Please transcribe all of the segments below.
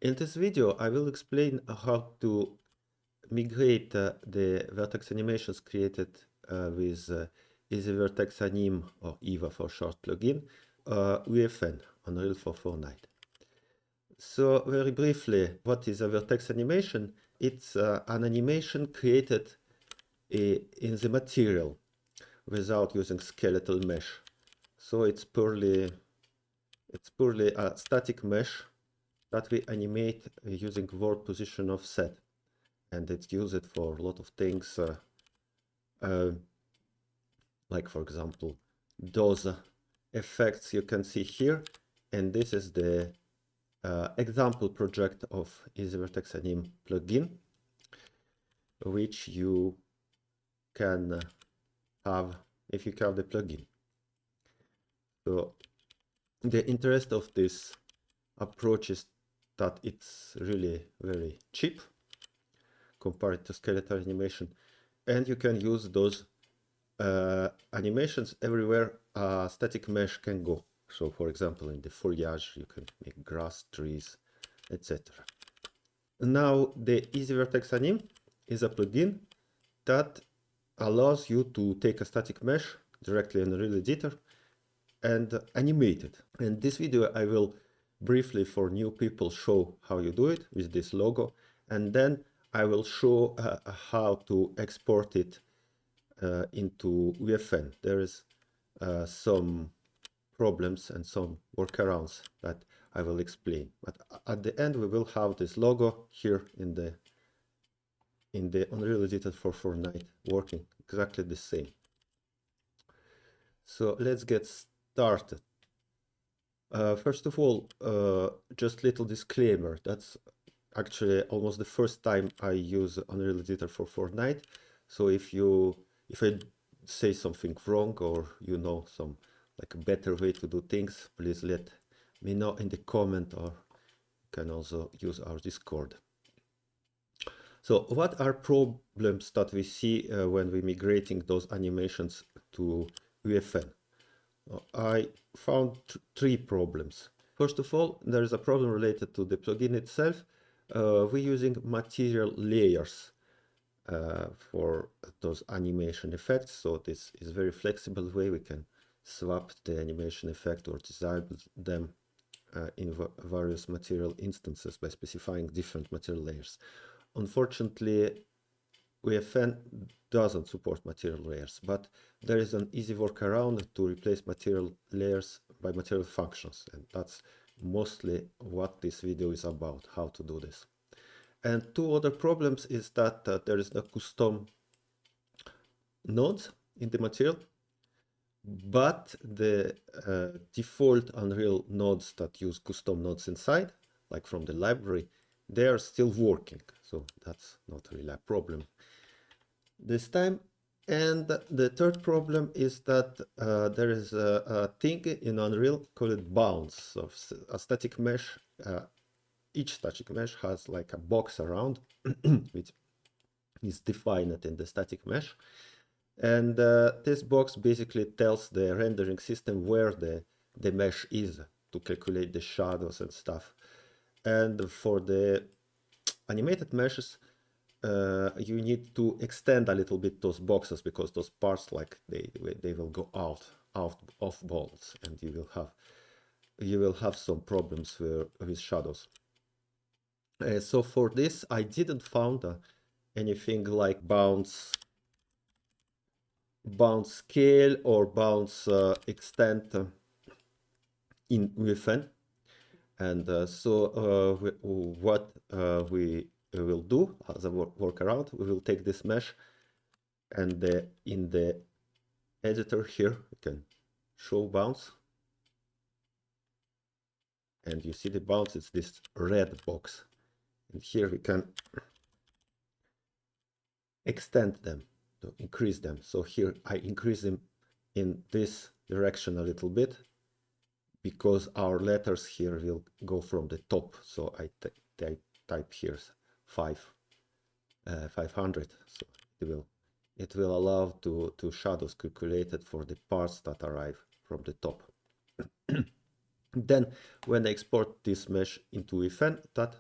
In this video, I will explain how to migrate the vertex animations created with Easy Vertex Anim or EVA for short plugin, UEFN, Unreal 449. So very briefly, what is a vertex animation? It's an animation created in the material without using skeletal mesh. So it's purely a static mesh that we animate using world position offset, and it's used for a lot of things, like for example those effects you can see here, and this is the example project of Easy Vertex Anim plugin, which you can have if you have the plugin. So the interest of this approach is that it's really very cheap compared to skeletal animation, and you can use those animations everywhere a static mesh can go. So for example, in the foliage you can make grass, trees, etc. Now the Easy Vertex Anim is a plugin that allows you to take a static mesh directly in Unreal Editor and animate it. In this video I will briefly, for new people, show how you do it with this logo, and then I will show how to export it into UEFN. There is some problems and some workarounds that I will explain. But at the end we will have this logo here in the Unreal Editor 449 working exactly the same. So let's get started. First of all, just little disclaimer. That's actually almost the first time I use Unreal Editor 449. So if I say something wrong, or you know some like a better way to do things, please let me know in the comment, or you can also use our Discord. So what are problems that we see when we're migrating those animations to UEFN? I found three problems. First of all, there is a problem related to the plugin itself. We're using material layers for those animation effects. So this is a very flexible way we can swap the animation effect or disable them in various material instances by specifying different material layers. Unfortunately, UEFN doesn't support material layers, but there is an easy workaround to replace material layers by material functions, and that's mostly what this video is about, how to do this. And two other problems is that there is no custom nodes in the material, but the default Unreal nodes that use custom nodes inside, like from the library, they are still working. So that's not really a problem this time. And the third problem is that there is a thing in Unreal called bounds. So a static mesh, each static mesh has like a box around which is defined in the static mesh, and this box basically tells the rendering system where the mesh is to calculate the shadows and stuff. And for the animated meshes, you need to extend a little bit those boxes, because those parts, like they will go out of balls, and you will have some problems with shadows. So for this I didn't found anything like bounce scale or bounce extent in UEFN. And what we will do as a workaround, we will take this mesh, and in the editor here we can show bounce, and you see the bounce, it's this red box, and here we can extend them to increase them. So here I increase them in this direction a little bit, because our letters here will go from the top. So I type here 500. So it will allow to shadows calculated for the parts that arrive from the top. Then when I export this mesh into UEFN, that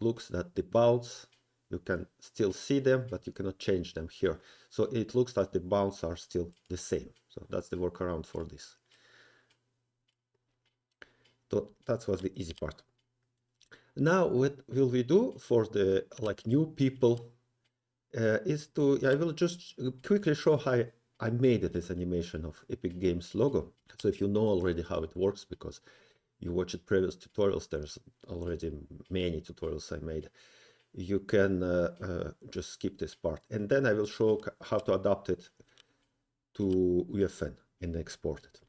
looks that the bounds, you can still see them, but you cannot change them here. So it looks like the bounds are still the same. So that's the workaround for this. So that was the easy part. Now what will we do for the new people is to, I will just quickly show how I made this animation of Epic Games logo. So if you know already how it works, because you watched previous tutorials, there's already many tutorials I made, you can just skip this part. And then I will show how to adapt it to UEFN and export it.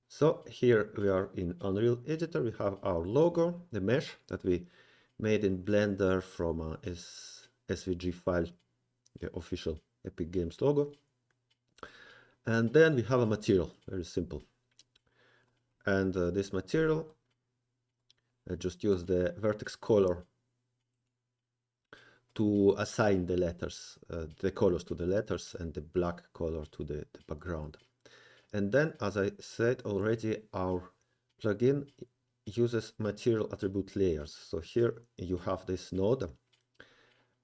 So here we are in Unreal Editor. We have our logo, the mesh that we made in Blender from a SVG file, the official Epic Games logo. And then we have a material, very simple. And this material, I just use the vertex color to assign the letters, the colors to the letters, and the black color to the background. And then, as I said already, our plugin uses material attribute layers. So here you have this node,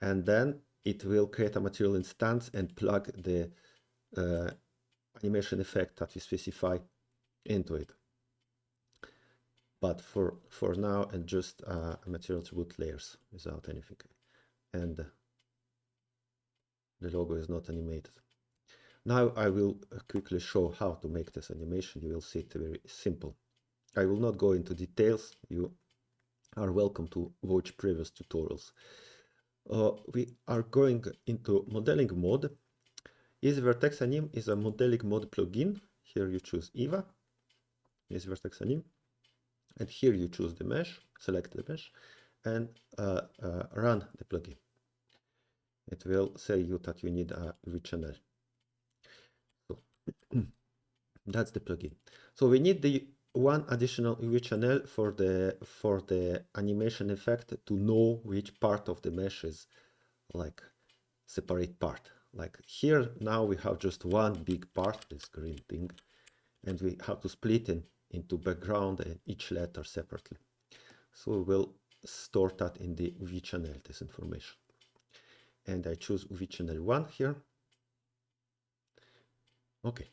and then it will create a material instance and plug the animation effect that we specify into it. But for now, and just material attribute layers without anything. And the logo is not animated. Now I will quickly show how to make this animation. You will see it very simple. I will not go into details. You are welcome to watch previous tutorials. We are going into modeling mode. Vertex Anim is a modeling mode plugin. Here you choose EVA, Vertex Anim, and here you choose the mesh, select the mesh, and run the plugin. It will say you that you need a UV channel. So that's the plugin. So we need the one additional UV channel for the animation effect to know which part of the mesh is like separate part. Like here now we have just one big part, this green thing, and we have to split it into background and each letter separately. So we will store that in the UV channel, this information. And I choose UV channel 1 here. Okay,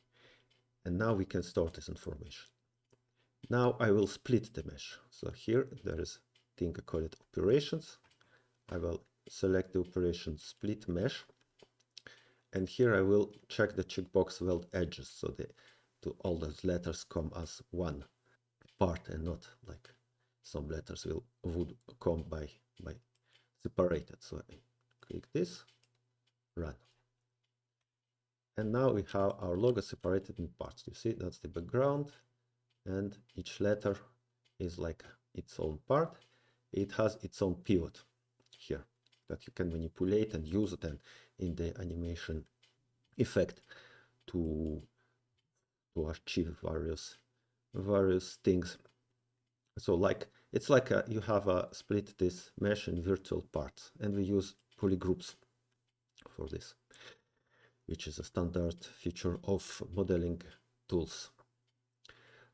and now we can store this information. Now I will split the mesh. So here there is a thing I call it operations. I will select the operation split mesh, and here I will check the checkbox weld edges, so all those letters come as one part and not like some letters would come by separated. So I click this, run. And now we have our logo separated in parts. You see, that's the background, and each letter is like its own part. It has its own pivot here that you can manipulate and use then in the animation effect to achieve various things. So like it's like you have split this mesh in virtual parts, and we use polygroups for this, which is a standard feature of modeling tools.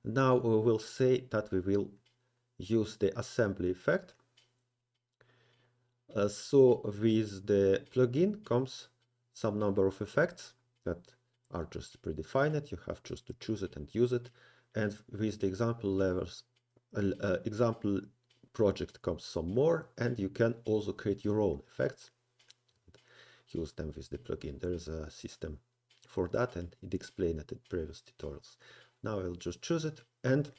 Now we will say that we will use the assembly effect. So with the plugin comes some number of effects that are just predefined. You have just to choose it and use it. And with the example levels, example project comes some more, and you can also create your own effects. Use them with the plugin. There is a system for that, and it explained it in previous tutorials. Now I'll just choose it, and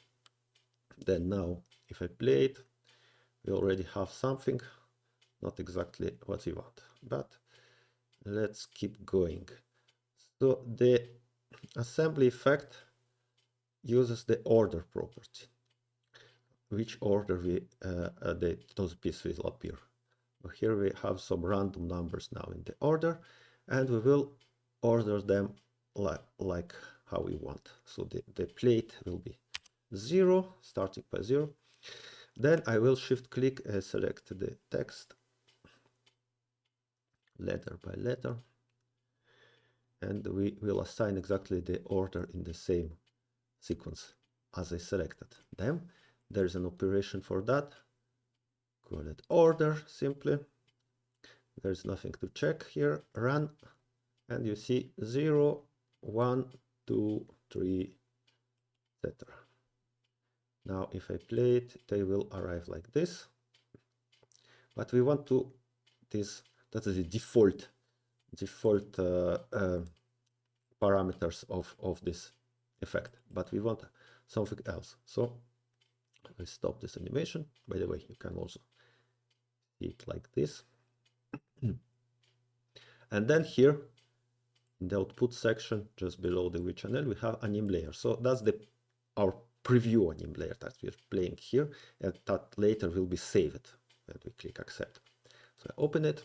then now if I play it, we already have something, not exactly what we want, but let's keep going. So the assembly effect uses the order property, which order those pieces will appear. Here we have some random numbers now in the order, and we will order them like how we want. So the plate will be 0, starting by 0. Then I will shift click and select the text letter by letter, and we will assign exactly the order in the same sequence as I selected them. There is an operation for that call it order simply. There's nothing to check here. Run, and you see 0, 1, 2, 3, etc. Now if I play it, they will arrive like this. But we want to that is the default parameters of this effect, but we want something else. So I stop this animation. By the way, you can also see it like this. And then here in the output section, just below the channel, we have anim layer. So that's our preview anim layer that we're playing here, and that later will be saved when we click accept. So I open it.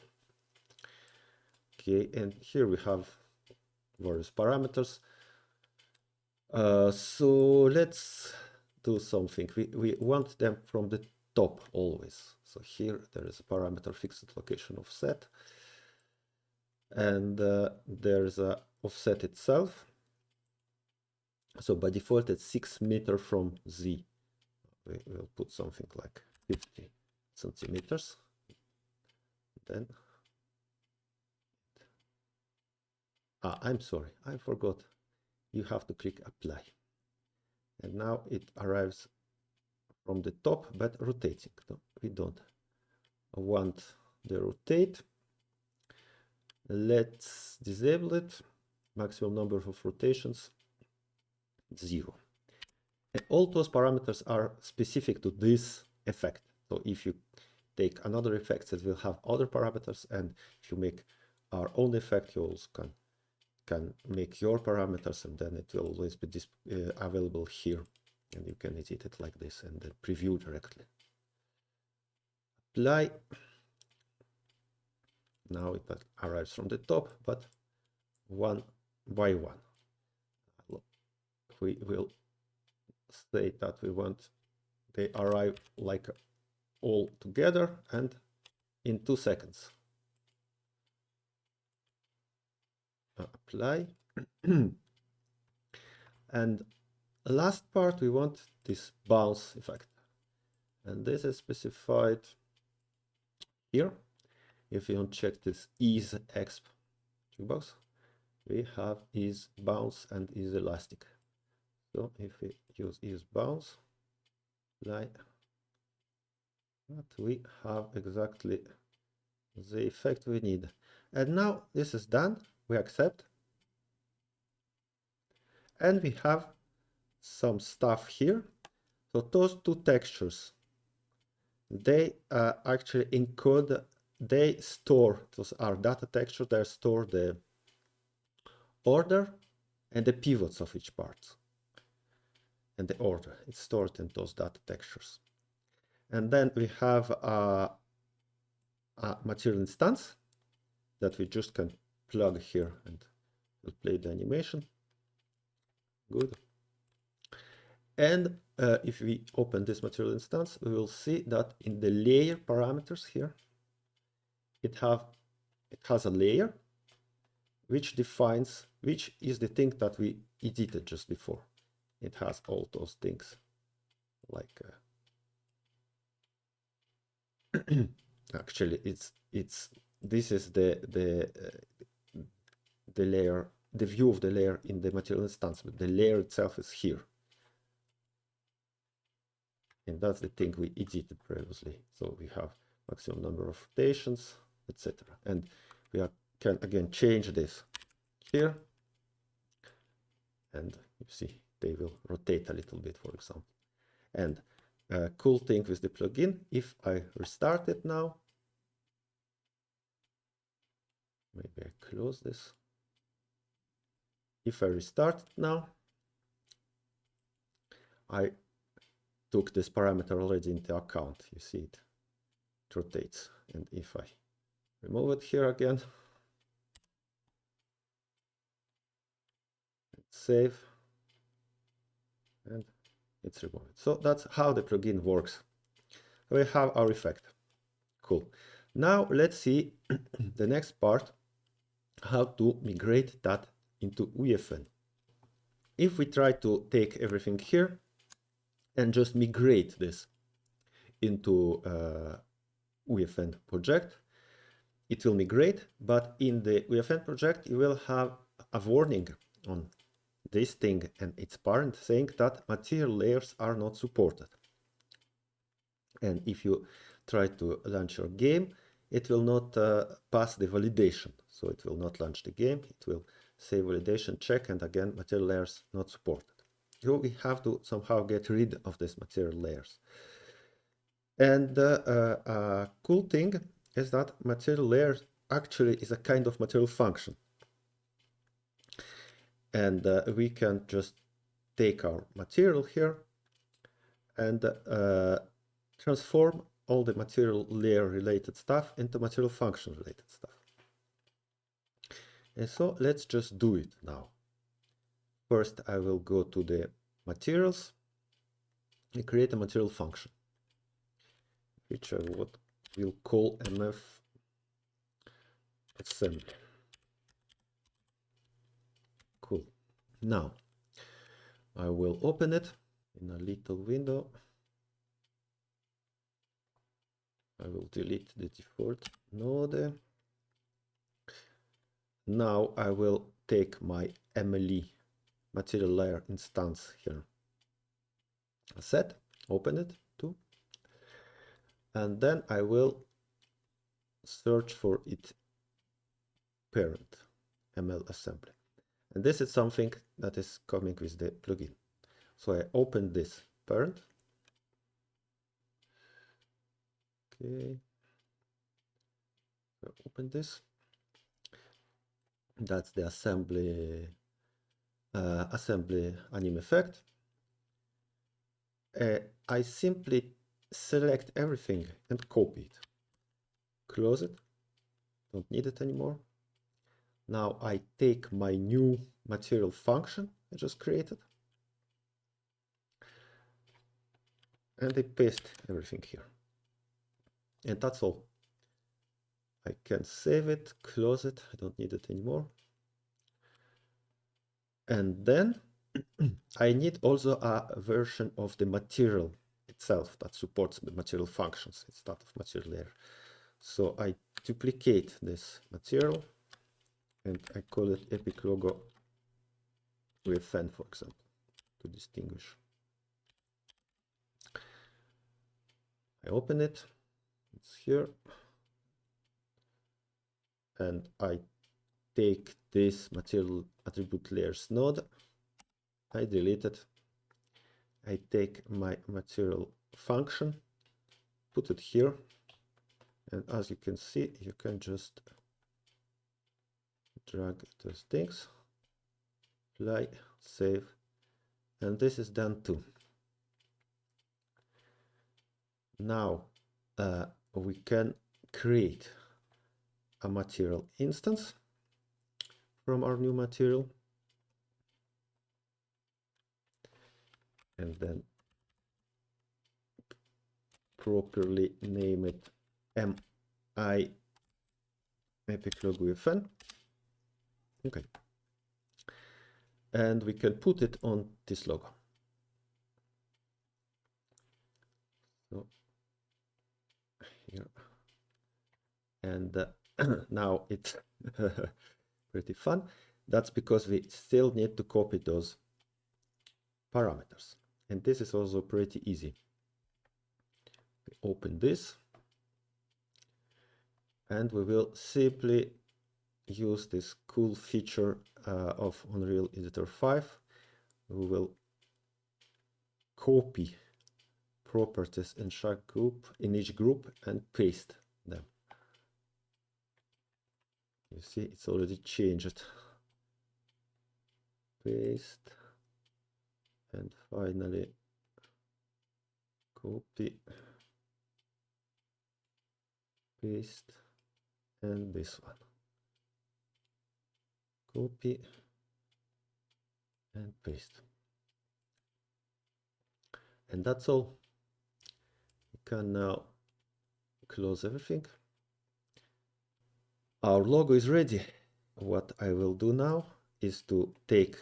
Okay, and here we have various parameters. So let's do something. We want them from the top always. So here there is a parameter fixed location offset, and there's a offset itself. So by default it's 6 meters from Z. We will put something like 50 centimeters. Then I'm sorry, I forgot. You have to click apply. And now it arrives from the top, but rotating. No, we don't want the rotate. Let's disable it. Maximum number of rotations, 0. And all those parameters are specific to this effect. So if you take another effect that will have other parameters, and if you make our own effect, you also can make your parameters, and then it will always be available here, and you can edit it like this and then preview directly. Apply. Now it arrives from the top, but one by one. We will say that we want they arrive like all together and in 2 seconds. Apply. And last part, we want this bounce effect, and this is specified here. If you uncheck this ease exp checkbox, we have ease bounce and ease elastic. So if we use ease bounce, like that, we have exactly the effect we need. And now this is done. We accept, and we have some stuff here. So those 2 textures, they actually encode, they store, those are data texture, they store the order and the pivots of each part. And the order, it's stored in those data textures. And then we have a material instance that we just can plug here, and we'll play the animation. Good. And if we open this material instance, we will see that in the layer parameters here, it has a layer which defines which is the thing that we edited just before. It has all those things like actually this is the layer, the view of the layer in the material instance, but the layer itself is here. And that's the thing we edited previously. So we have maximum number of rotations, etc. And we can again change this here. And you see they will rotate a little bit, for example. And a cool thing with the plugin, if I restart it now, maybe I close this. If I restart it now, I took this parameter already into account. You see it rotates. And if I remove it here again, save, and it's removed. So that's how the plugin works. We have our effect. Cool. Now let's see the next part, how to migrate that into UEFN. If we try to take everything here and just migrate this into UEFN project, it will migrate, but in the UEFN project, you will have a warning on this thing and its parent saying that material layers are not supported. And if you try to launch your game, it will not pass the validation. So it will not launch the game. It will say validation check, and again, material layers not supported. So we have to somehow get rid of these material layers. And the cool thing is that material layer actually is a kind of material function. And we can just take our material here and transform all the material layer related stuff into material function related stuff. And so let's just do it now. First, I will go to the materials and create a material function, which I will call MF assembly. Cool. Now, I will open it in a little window. I will delete the default node. Now I will take my MLE material layer instance here. Set, open it too. And then I will search for its parent, ML assembly. And this is something that is coming with the plugin. So I open this parent. Okay. So open this. That's the assembly anim effect. I simply select everything and copy it. Close it. Don't need it anymore. Now I take my new material function I just created and I paste everything here. And that's all. I can save it, close it, I don't need it anymore. And then I need also a version of the material itself that supports the material functions. It's that of material layer. So I duplicate this material and I call it epic logo UEFN, for example, to distinguish. I open it, it's here, and I take this material attribute layers node, I delete it, I take my material function, put it here, and as you can see, you can just drag those things, apply, save, and this is done too. Now we can create a material instance from our new material and then properly name it MI epic logo UEFN. Okay, and we can put it on this logo. So here, and now it's pretty fun. That's because we still need to copy those parameters, and this is also pretty easy. We open this and we will simply use this cool feature of Unreal Editor 5. We will copy properties in each group and paste them. You see, it's already changed. Paste, and finally copy, paste, and this one. Copy and paste. And that's all. You can now close everything. Our logo is ready. What I will do now is to take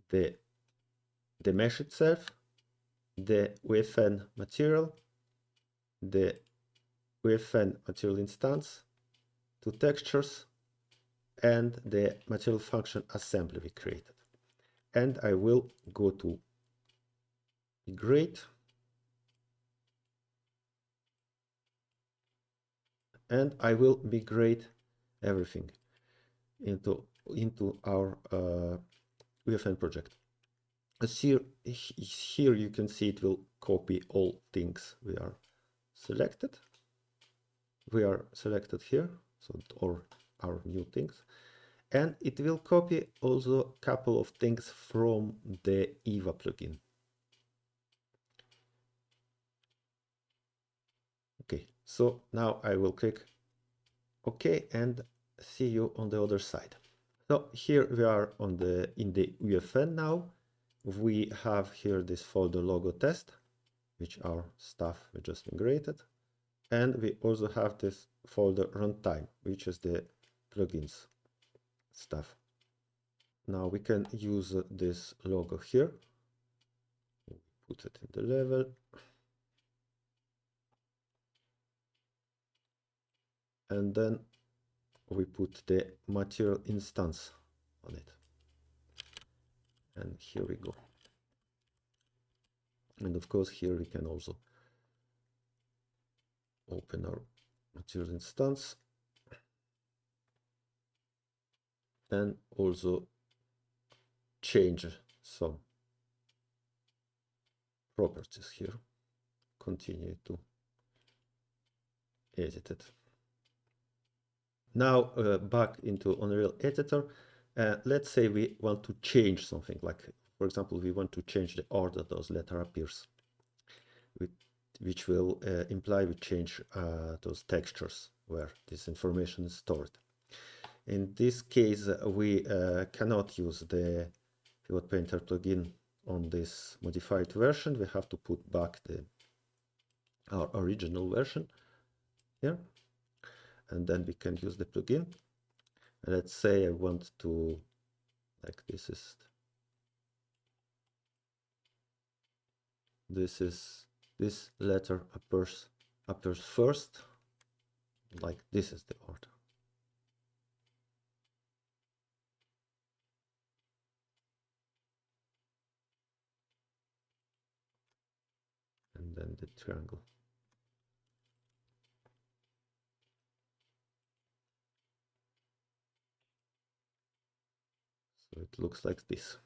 the mesh itself, the UEFN material, the UEFN material instance, to textures, and the material function assembly we created. And I will go to migrate, and I will migrate everything into our UEFN project. As here you can see it will copy all things we are selected. We are selected here, so or our new things, and it will copy also a couple of things from the EVA plugin. Okay, so now I will click OK and see you on the other side. So here we are in the UEFN now. We have here this folder logo test, which are stuff we just migrated. And we also have this folder runtime, which is the plugins stuff. Now we can use this logo here. Put it in the level. And then we put the material instance on it. And here we go. And of course, here we can also open our material instance and also change some properties here. Continue to edit it. Now back into Unreal Editor. Let's say we want to change something, like for example we want to change the order those letter appears, which will imply we change those textures where this information is stored. In this case we cannot use the Pivot Painter plugin on this modified version. We have to put back our original version here, and then we can use the plugin. Let's say I want to, like this letter appears first, like this is the order. And then the triangle. So it looks like this.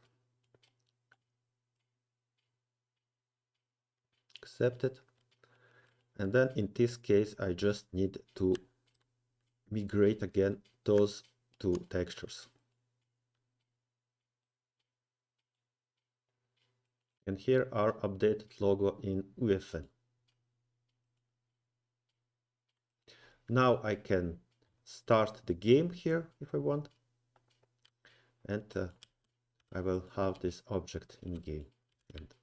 Accept it. And then in this case, I just need to migrate again those two textures. And here our updated logo in UEFN. Now I can start the game here if I want. And I will have this object in game. And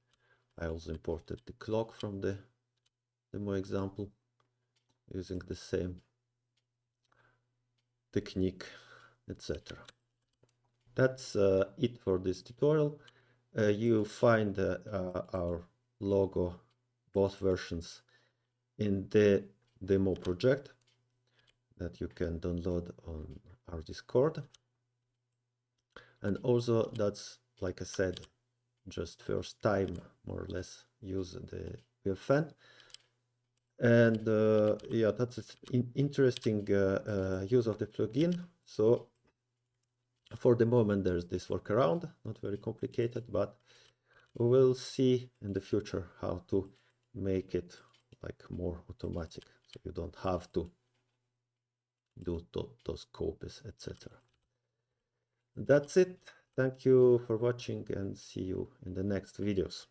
I also imported the clock from the demo example using the same technique, etc. That's it for this tutorial. You find our logo, both versions, in the demo project that you can download on our Discord. And also that's, like I said, just first time more or less use the UEFN. And yeah, that's an interesting use of the plugin. So for the moment there's this workaround, not very complicated, but we will see in the future how to make it like more automatic, so you don't have to do those copies, etc. That's it. Thank you for watching and see you in the next videos.